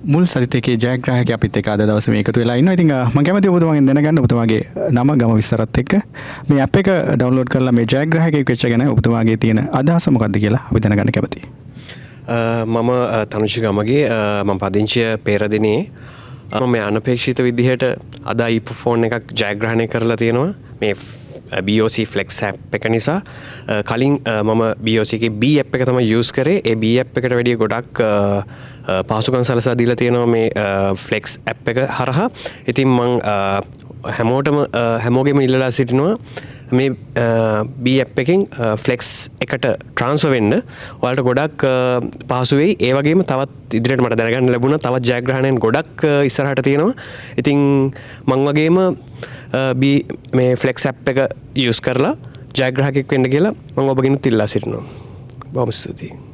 මුල් සතිත් එකේ ජයග්‍රාහකයා අපිත් එක්ක අද දවසේ මේ එකතු වෙලා ඉන්නවා. ඉතින් මම කැමතියි ඔබතුමාගෙන් දැනගන්න ඔබතුමාගේ නම ගම විස්තරත් එක්ක මේ ඇප් එක ඩවුන්ලෝඩ් කරලා මේ ජයග්‍රාහකයෙක් වෙච්ච ගැන ඔබතුමාගේ තියෙන අදහස මොකක්ද කියලා අපි දැනගන්න කැමතියි. මම තනුෂි ගමගේ මම පදිංචිය පෙරදිනේ මම අනපේක්ෂිත විදිහට අද iPhone එකක් ජයග්‍රහණය කරලා තියෙනවා මේ BOC Flex app එක නිසා. කලින් මම BOC එකේ B app එක තමයි use කරේ. ඒ B app එකට වැඩිය ගොඩක් පහසුකම් සලසා දීලා තියෙනවා මේ Flex app එක හරහා. ඉතින් මම හැමෝගෙම ඉල්ලලා සිටිනවා මේ B app එකෙන් Flex එකට ට්‍රාන්ස්ෆර් වෙන්න ඔයාලට ගොඩක් පහසු වෙයි. ඒ වගේම තවත් ඉදිරියට මට දැනගන්න ලැබුණා තවත් ජයග්‍රහණයන් ගොඩක් ඉස්සරහට තියෙනවා. ඉතින් මං වගේම මේ Flex app එක use කරලා ජයග්‍රාහකෙක් වෙන්න කියලා මම ඔබගෙනුත් ඉල්ලා සිටිනවා. බොහොම ස්තුතියි.